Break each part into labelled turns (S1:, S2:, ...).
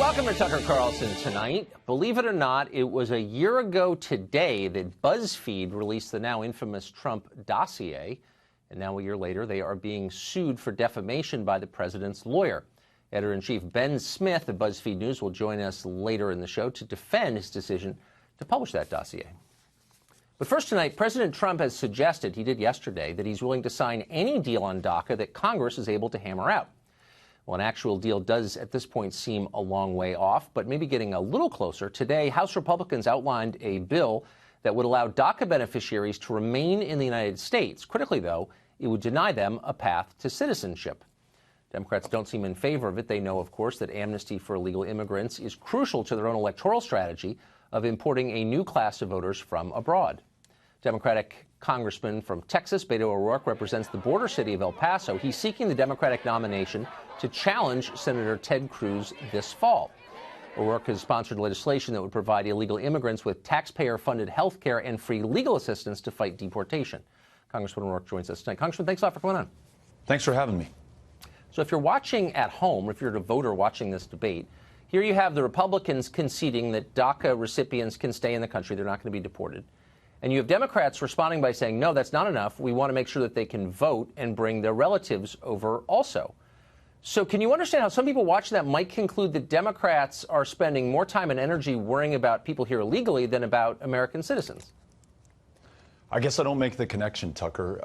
S1: Welcome to Tucker Carlson Tonight. Believe it or not, it was a year ago today that BuzzFeed released the now infamous Trump dossier. And now a year later, they are being sued for defamation by the president's lawyer. Editor-in-chief Ben Smith of BuzzFeed News will join us later in the show to defend his decision to publish that dossier. But first tonight, President Trump has suggested, he did yesterday, that he's willing to sign any deal on DACA that Congress is able to hammer out. Well, an actual deal does at this point seem a long way off, but maybe getting a little closer. Today, House Republicans outlined a bill that would allow DACA beneficiaries to remain in the United States. Critically, though, it would deny them a path to citizenship. Democrats don't seem in favor of it. They know, of course, that amnesty for illegal immigrants is crucial to their own electoral strategy of importing a new class of voters from abroad. Democratic Congressman from Texas, Beto O'Rourke, represents the border city of El Paso. He's seeking the Democratic nomination to challenge Senator Ted Cruz this fall. O'Rourke has sponsored legislation that would provide illegal immigrants with taxpayer-funded health care and free legal assistance to fight deportation. Congressman O'Rourke joins us tonight. Congressman, thanks a lot for coming on.
S2: Thanks for having me.
S1: So if you're watching at home, or if you're a voter watching this debate, here you have the Republicans conceding that DACA recipients can stay in the country. They're not going to be deported. And you have Democrats responding by saying, no, that's not enough. We want to make sure that they can vote and bring their relatives over also. So can you understand how some people watching that might conclude that Democrats are spending more time and energy worrying about people here illegally than about American citizens?
S2: I guess I don't make the connection, Tucker.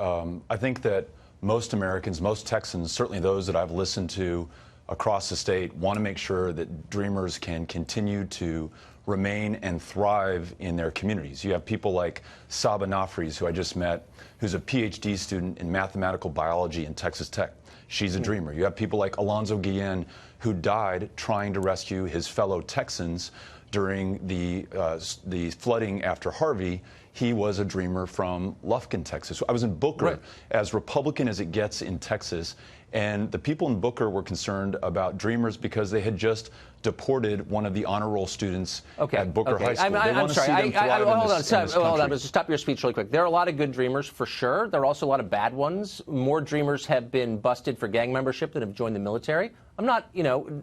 S2: I think that most Americans, most Texans, certainly those that I've listened to across the state, want to make sure that Dreamers can continue to remain and thrive in their communities. You have people like Saba Nafries, who I just met, who's a PhD student in mathematical biology in Texas Tech. She's a dreamer. You have people like Alonzo Guillen, who died trying to rescue his fellow Texans during the flooding after Harvey. He was a dreamer from Lufkin, Texas. I was in Booker, right, as Republican as it gets in Texas, and the people in Booker were concerned about Dreamers because they had just deported one of the honor roll students at Booker High School.
S1: I'm sorry. Hold on. Just stop your speech really quick. There are a lot of good Dreamers, for sure. There are also a lot of bad ones. More Dreamers have been busted for gang membership than have joined the military. I'm not,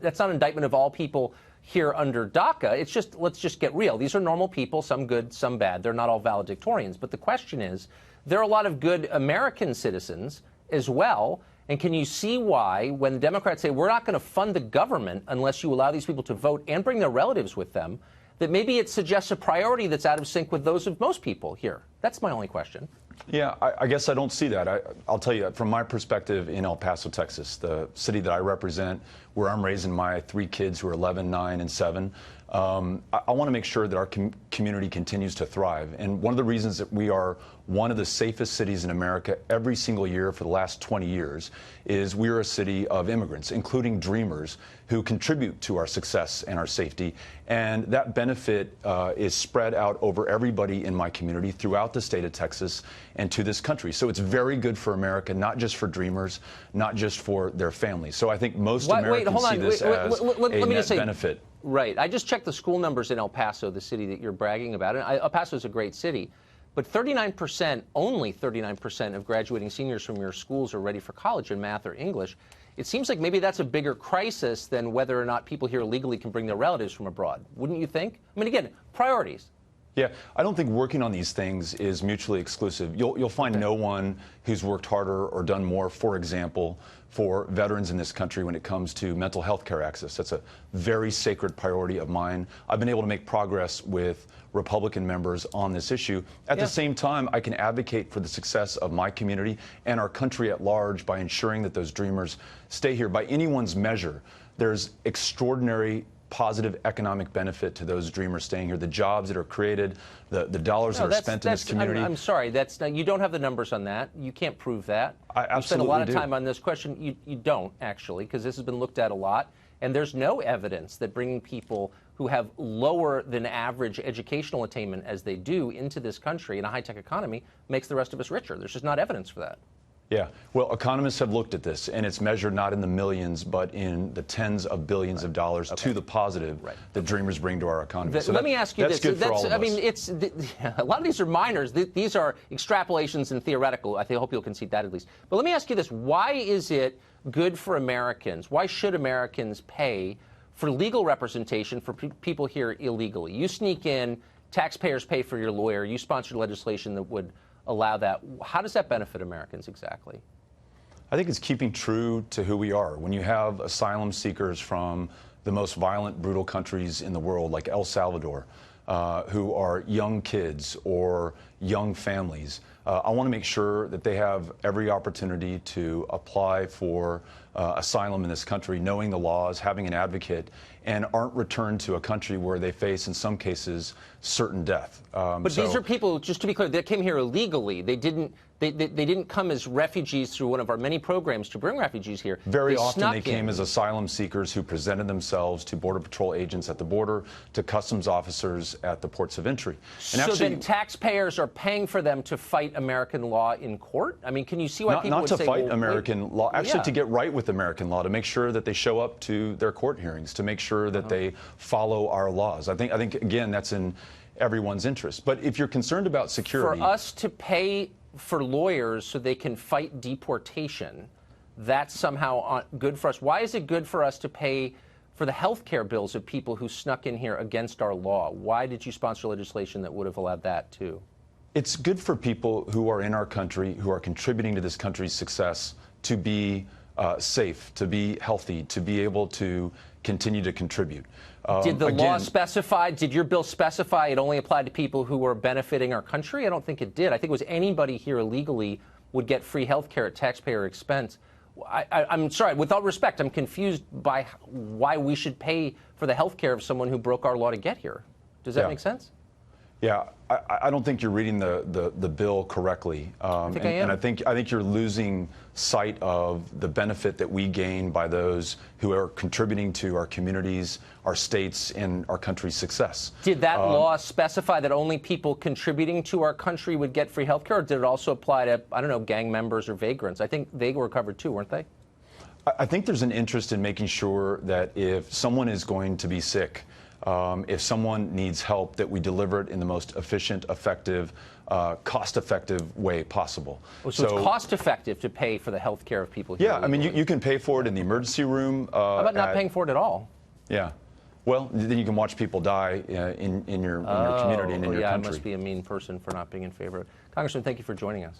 S1: that's not an indictment of all people here under DACA. It's just, let's just get real. These are normal people, some good, some bad. They're not all valedictorians. But the question is, there are a lot of good American citizens as well. And can you see why, when the Democrats say we're not going to fund the government unless you allow these people to vote and bring their relatives with them, that maybe it suggests a priority that's out of sync with those of most people here? That's my only question.
S2: Yeah, I guess I don't see that. I'll tell you, from my perspective in El Paso, Texas, the city that I represent, where I'm raising my 3 kids who are 11, 9, and 7, I want to make sure that our community continues to thrive. And one of the reasons that we are one of the safest cities in America every single year for the last 20 years is we're a city of immigrants, including Dreamers, who contribute to our success and our safety. And that benefit is spread out over everybody in my community throughout the state of Texas and to this country. So it's very good for America, not just for Dreamers, not just for their families. So I think most Americans see this as a net benefit.
S1: Right. I just checked the school numbers in El Paso, the city that you're bragging about. And El Paso is a great city. But 39%, only 39% of graduating seniors from your schools are ready for college in math or English. It seems like maybe that's a bigger crisis than whether or not people here legally can bring their relatives from abroad. Wouldn't you think? I mean, again, priorities.
S2: Yeah, I don't think working on these things is mutually exclusive. You'll find no one who's worked harder or done more, for example, for veterans in this country when it comes to mental health care access. That's a very sacred priority of mine. I've been able to make progress with Republican members on this issue. At the same time, I can advocate for the success of my community and our country at large by ensuring that those Dreamers stay here. By anyone's measure, there's extraordinary positive economic benefit to those Dreamers staying here. The jobs that are created, the dollars that are spent in this community.
S1: I'm sorry, that's not, you don't have the numbers on that. You can't prove that.
S2: I absolutely
S1: do. You spent a lot of time on this question. You don't, actually, because this has been looked at a lot. And there's no evidence that bringing people who have lower than average educational attainment as they do into this country in a high-tech economy makes the rest of us richer. There's just not evidence for that.
S2: Yeah, well, economists have looked at this, and it's measured not in the millions, but in the tens of billions of dollars to the positive that Dreamers bring to our economy. So
S1: let me ask you
S2: this.
S1: Good for all of us.
S2: I
S1: mean, a lot of these are minors. These are extrapolations and theoretical. I hope you'll concede that at least. But let me ask you this. Why is it good for Americans? Why should Americans pay for legal representation for people here illegally. You sneak in, taxpayers pay for your lawyer, you sponsor legislation that would allow that. How does that benefit Americans exactly?
S2: I think it's keeping true to who we are. When you have asylum seekers from the most violent, brutal countries in the world, like El Salvador, who are young kids or young families, I want to make sure that they have every opportunity to apply for asylum in this country, knowing the laws, having an advocate, and aren't returned to a country where they face, in some cases, certain death.
S1: But these are people, just to be clear, that came here illegally. They didn't come as refugees through one of our many programs to bring refugees here.
S2: Very often they came as asylum seekers who presented themselves to Border Patrol agents at the border, to customs officers at the ports of entry. And
S1: so then taxpayers are paying for them to fight American law in court? I mean, can you see why people would say...
S2: Not to fight American law, actually to get right with American law, to make sure that they show up to their court hearings, to make sure that they follow our laws. I think again, that's in everyone's interest. But if you're concerned about security...
S1: For us to pay for lawyers so they can fight deportation, that's somehow good for us. Why is it good for us to pay for the health care bills of people who snuck in here against our law? Why did you sponsor legislation that would have allowed that too?
S2: It's good for people who are in our country, who are contributing to this country's success, to be safe, to be healthy, to be able to continue to contribute.
S1: Did the law specify, did your bill specify it only applied to people who were benefiting our country? I don't think it did. I think it was anybody here illegally would get free health care at taxpayer expense. I'm sorry, with all respect, I'm confused by why we should pay for the health care of someone who broke our law to get here. Does that make sense?
S2: Yeah, I don't think you're reading the bill correctly.
S1: I think I am.
S2: And I think you're losing sight of the benefit that we gain by those who are contributing to our communities, our states, and our country's success.
S1: Did that law specify that only people contributing to our country would get free health care, or did it also apply to, I don't know, gang members or vagrants? I think they were covered too, weren't they?
S2: I think there's an interest in making sure that if someone is going to be sick, if someone needs help, that we deliver it in the most efficient, effective, cost-effective way possible.
S1: So it's cost-effective to pay for the health care of people here.
S2: Yeah, I mean, you can pay for it in the emergency room.
S1: How about not paying for it at all?
S2: Yeah. Well, then you can watch people die in your community and in your country.
S1: Yeah, I must be a mean person for not being in favor of it. Congressman, thank you for joining us.